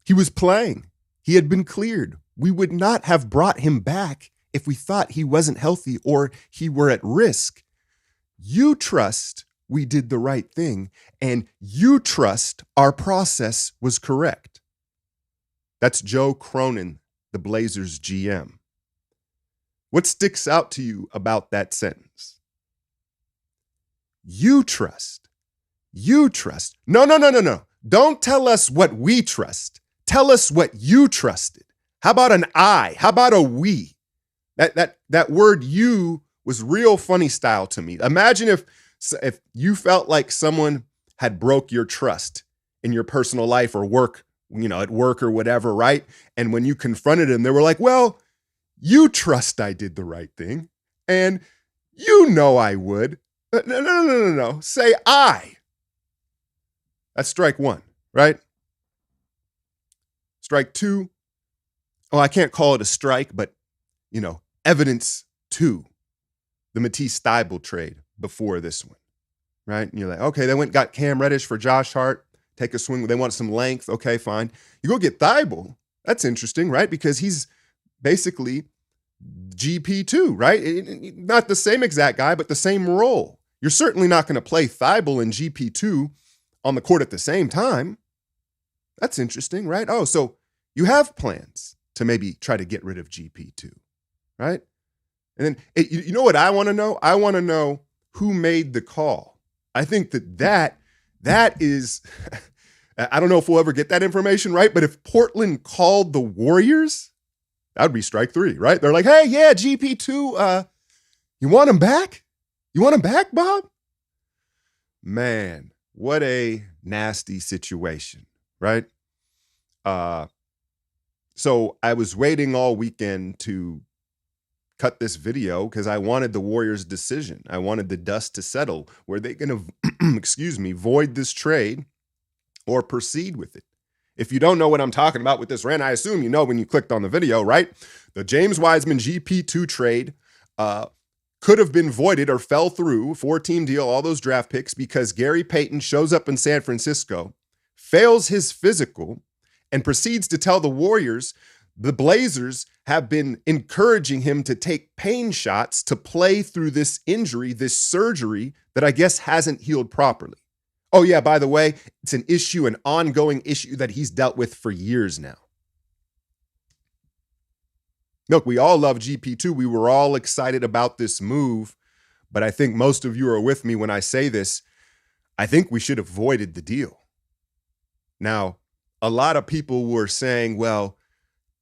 He was playing. He had been cleared. We would not have brought him back if we thought he wasn't healthy or he were at risk. You trust we did the right thing, and you trust our process was correct. That's Joe Cronin, the Blazers GM. What sticks out to you about that sentence? You trust. You trust. No. Don't tell us what we trust. Tell us what you trusted. How about an I? How about a we? That word you was real funny style to me. Imagine if you felt like someone had broke your trust in your personal life or work, at work or whatever, right? And when you confronted them, they were like, well, you trust I did the right thing. And I would. No. Say I. That's strike one, right? Strike two. Oh, I can't call it a strike, but, evidence two. The Matisse Thybulle trade before this one, right? And you're like, okay, they got Cam Reddish for Josh Hart. Take a swing. They want some length. Okay, fine. You go get Thybulle. That's interesting, right? Because he's basically GP2, right? Not the same exact guy, but the same role. You're certainly not going to play Thybulle and GP2 on the court at the same time. That's interesting, right? Oh, so you have plans to maybe try to get rid of GP2, right? And then, you know what I want to know? I want to know who made the call. I think that is, I don't know if we'll ever get that information, right? But if Portland called the Warriors, that would be strike three, right? They're like, hey, yeah, GP2, you want him back? You want him back, Bob? Man, what a nasty situation, right? So I was waiting all weekend to cut this video because I wanted the Warriors' decision. I wanted the dust to settle. Were they going to, void this trade or proceed with it? If you don't know what I'm talking about with this rant, I assume you know when you clicked on the video, right? The James Wiseman GP2 trade could have been voided or fell through, 4-team deal, all those draft picks, because Gary Payton shows up in San Francisco, fails his physical, and proceeds to tell the Warriors the Blazers have been encouraging him to take pain shots to play through this injury, this surgery that I guess hasn't healed properly. Oh yeah, by the way, it's an issue, an ongoing issue that he's dealt with for years now. Look, we all love GP2. We were all excited about this move, but I think most of you are with me when I say this. I think we should have voided the deal. Now, a lot of people were saying, well,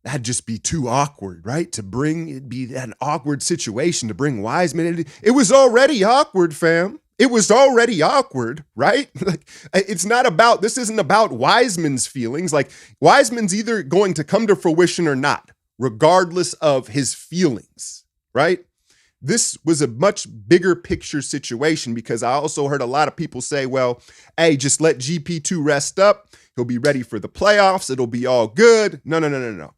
that'd just be too awkward, right? It'd be an awkward situation to bring Wiseman. It was already awkward, fam. It was already awkward, right? This isn't about Wiseman's feelings. Like, Wiseman's either going to come to fruition or not, regardless of his feelings, right? This was a much bigger picture situation because I also heard a lot of people say, well, hey, just let GP2 rest up. He'll be ready for the playoffs. It'll be all good. No.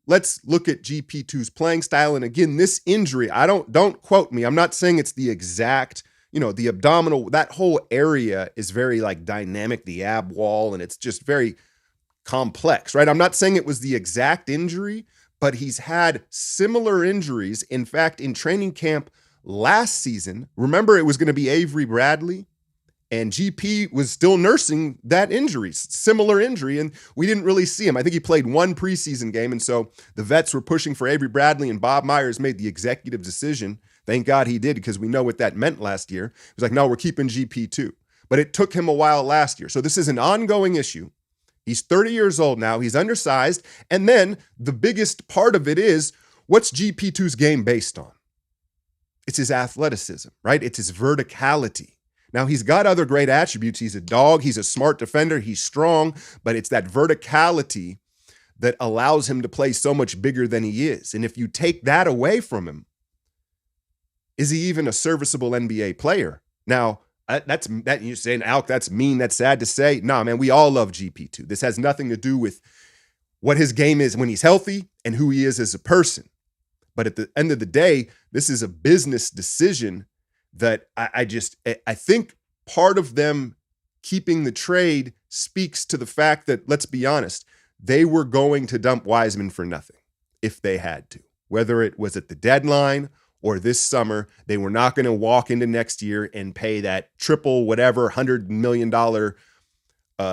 Let's look at GP2's playing style. And again, this injury, don't quote me. I'm not saying it's the exact, the abdominal, that whole area is very dynamic, the ab wall, and it's just very complex, right? I'm not saying it was the exact injury, but he's had similar injuries. In fact, in training camp last season, remember it was going to be Avery Bradley, and GP was still nursing that injury, similar injury, and we didn't really see him. I think he played one preseason game, and so the vets were pushing for Avery Bradley, and Bob Myers made the executive decision. Thank God he did, because we know what that meant last year. It was like, no, we're keeping GP2. But it took him a while last year. So this is an ongoing issue. He's 30 years old now. He's undersized. And then the biggest part of it is, what's GP2's game based on? It's his athleticism, right? It's his verticality. Now, he's got other great attributes. He's a dog. He's a smart defender. He's strong. But it's that verticality that allows him to play so much bigger than he is. And if you take that away from him, is he even a serviceable NBA player? Now, that you're saying, Alk, that's mean, that's sad to say. Nah, man, we all love GP2. This has nothing to do with what his game is when he's healthy and who he is as a person. But at the end of the day, this is a business decision that I think part of them keeping the trade speaks to the fact that, let's be honest, they were going to dump Wiseman for nothing if they had to. Whether it was at the deadline or this summer, they were not going to walk into next year and pay that triple whatever $100 million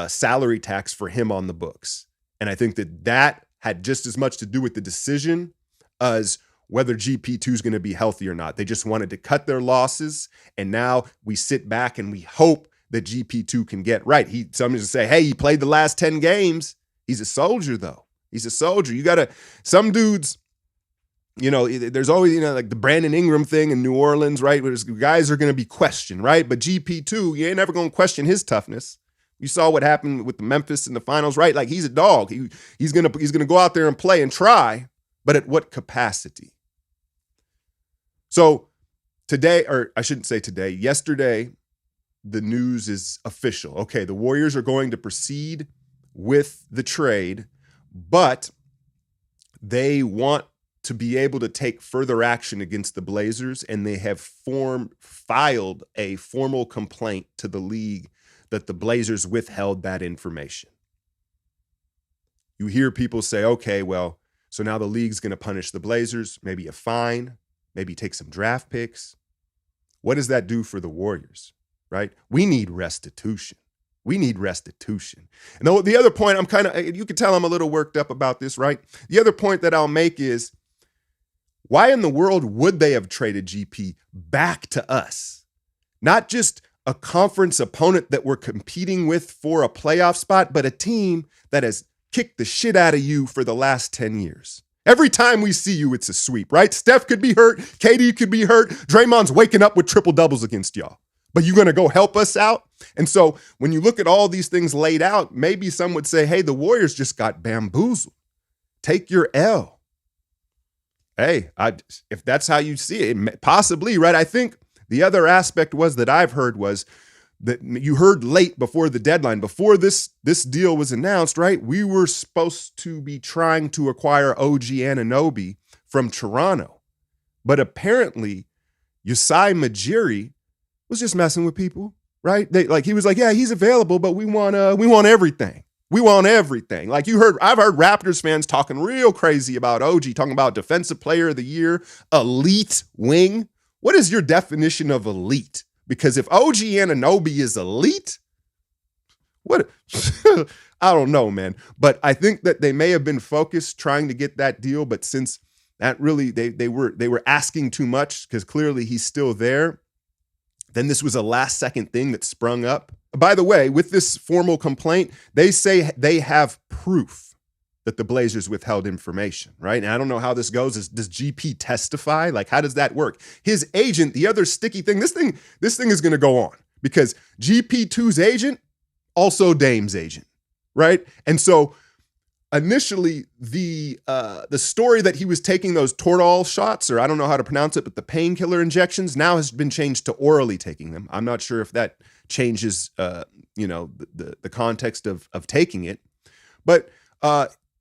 salary tax for him on the books. And I think that had just as much to do with the decision as whether GP2 is going to be healthy or not. They just wanted to cut their losses, and now we sit back and we hope that GP2 can get right. Some just say, hey, he played the last 10 games. He's a soldier, though. He's a soldier. Some dudes, there's always, like the Brandon Ingram thing in New Orleans, right? Where guys are going to be questioned, right? But GP2, you ain't never going to question his toughness. You saw what happened with the Memphis in the finals, right? Like, he's a dog. He's gonna go out there and play and try, but at what capacity? So yesterday, the news is official. Okay, the Warriors are going to proceed with the trade, but they want to be able to take further action against the Blazers, and they have filed a formal complaint to the league that the Blazers withheld that information. You hear people say, okay, well, so now the league's going to punish the Blazers, maybe a fine, maybe take some draft picks. What does that do for the Warriors, right? We need restitution. We need restitution. And the other point, you can tell I'm a little worked up about this, right? The other point that I'll make is, why in the world would they have traded GP back to us? Not just a conference opponent that we're competing with for a playoff spot, but a team that has kicked the shit out of you for the last 10 years. Every time we see you, it's a sweep, right? Steph could be hurt. KD could be hurt. Draymond's waking up with triple doubles against y'all. But you're going to go help us out? And so when you look at all these things laid out, maybe some would say, hey, the Warriors just got bamboozled. Take your L. Hey, if that's how you see it, possibly, right? I think the other aspect that I've heard was that you heard late before the deadline, before this deal was announced, right? We were supposed to be trying to acquire OG Anunoby from Toronto. But apparently, Yusai Majiri was just messing with people, right? He was like, yeah, he's available, but we want everything. We want everything. Like I've heard Raptors fans talking real crazy about OG, talking about defensive player of the year, elite wing. What is your definition of elite? Because if OG Anunoby is elite, what? I don't know, man. But I think that they may have been focused trying to get that deal, but since that really they were asking too much, because clearly he's still there, then this was a last-second thing that sprung up. By the way, with this formal complaint, they say they have proof that the Blazers withheld information, right? And I don't know how this goes. Does GP testify? Like, how does that work? His agent, the other sticky thing, this thing is going to go on because GP2's agent, also Dame's agent, right? And so initially, the story that he was taking those Toradol shots, or I don't know how to pronounce it, but the painkiller injections, now has been changed to orally taking them. I'm not sure if that changes, the context of taking it. But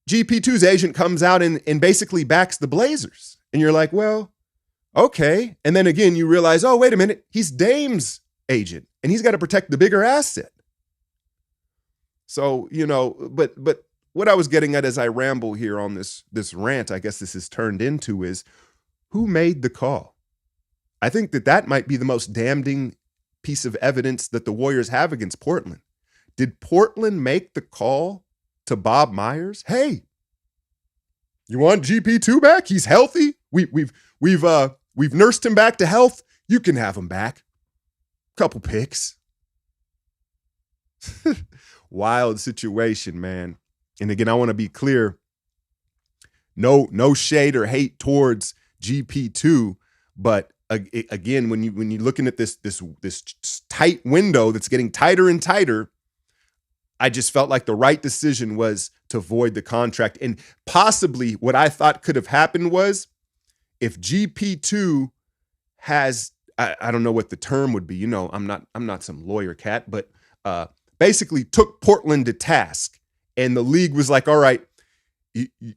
GP2's agent comes out and basically backs the Blazers. And you're like, well, okay. And then again, you realize, oh, wait a minute, he's Dame's agent, and he's got to protect the bigger asset. So, but what I was getting at as I ramble here on this rant, I guess this is turned into, is who made the call? I think that might be the most damning piece of evidence that the Warriors have against Portland. Did Portland make the call to Bob Myers? Hey, you want GP2 back? He's healthy. We've nursed him back to health. You can have him back. Couple picks. Wild situation, man. And again, I want to be clear. No shade or hate towards GP2, but again, when you're looking at this tight window that's getting tighter and tighter, I just felt like the right decision was to void the contract. And possibly what I thought could have happened was if GP2 has, I don't know what the term would be. I'm not some lawyer cat, but basically took Portland to task. And the league was like, all right,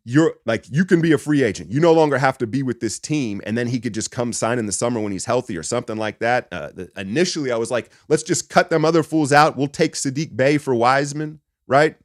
you're like, you can be a free agent. You no longer have to be with this team. And then he could just come sign in the summer when he's healthy or something like that. Initially, I was like, let's just cut them other fools out. We'll take Sadiq Bey for Wiseman, right?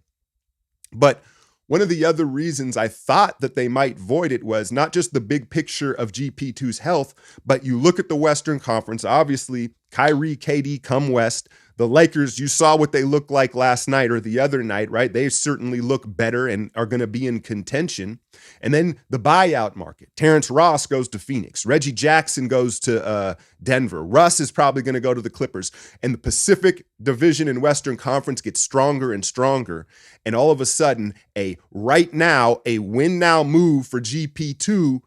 But one of the other reasons I thought that they might void it was not just the big picture of GP2's health, but you look at the Western Conference, obviously, Kyrie, KD come west. The Lakers, you saw what they looked like last night or the other night, right? They certainly look better and are going to be in contention. And then the buyout market. Terrence Ross goes to Phoenix. Reggie Jackson goes to Denver. Russ is probably going to go to the Clippers. And the Pacific Division and Western Conference gets stronger and stronger. And all of a sudden, a win now move for GP2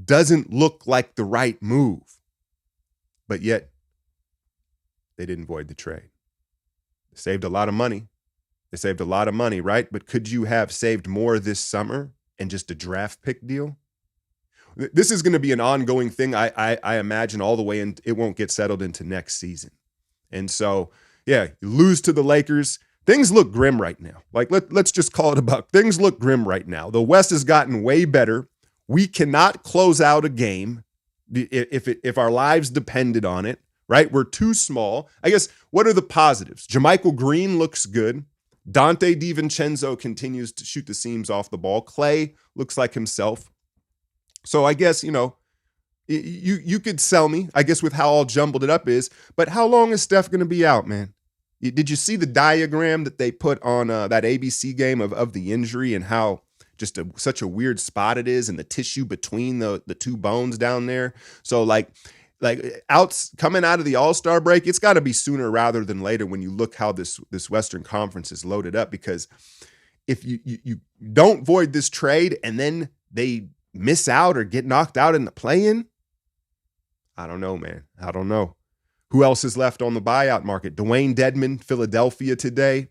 doesn't look like the right move. But yet, they didn't void the trade. They saved a lot of money. They saved a lot of money, right? But could you have saved more this summer and just a draft pick deal? This is going to be an ongoing thing, I imagine, all the way, and it won't get settled into next season. And so, yeah, you lose to the Lakers. Things look grim right now. Like, let's just call it a buck. Things look grim right now. The West has gotten way better. We cannot close out a game if our lives depended on it. Right? We're too small. I guess, what are the positives? JaMychal Green looks good. Dante DiVincenzo continues to shoot the seams off the ball. Clay looks like himself. So I guess, you could sell me, I guess, with how all jumbled it up is. But how long is Steph going to be out, man? Did you see the diagram that they put on that ABC game of the injury and how just such a weird spot it is and the tissue between the two bones down there? So like coming out of the All-Star break, it's got to be sooner rather than later when you look how this Western Conference is loaded up, because if you don't void this trade and then they miss out or get knocked out in the play-in, I don't know, man. I don't know. Who else is left on the buyout market? Dwayne Dedmon, Philadelphia today.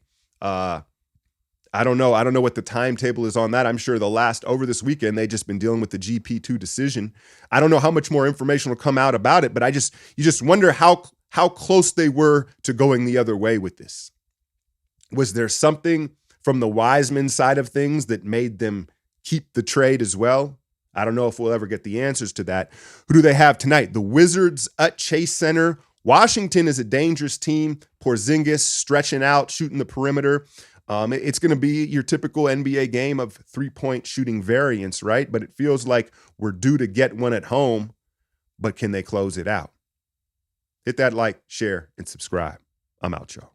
I don't know. I don't know what the timetable is on that. I'm sure over this weekend, they've just been dealing with the GP2 decision. I don't know how much more information will come out about it, but you just wonder how close they were to going the other way with this. Was there something from the Wiseman side of things that made them keep the trade as well? I don't know if we'll ever get the answers to that. Who do they have tonight? The Wizards at Chase Center. Washington is a dangerous team. Porzingis stretching out, shooting the perimeter. It's going to be your typical NBA game of three-point shooting variance, right? But it feels like we're due to get one at home, but can they close it out? Hit that like, share, and subscribe. I'm out, y'all.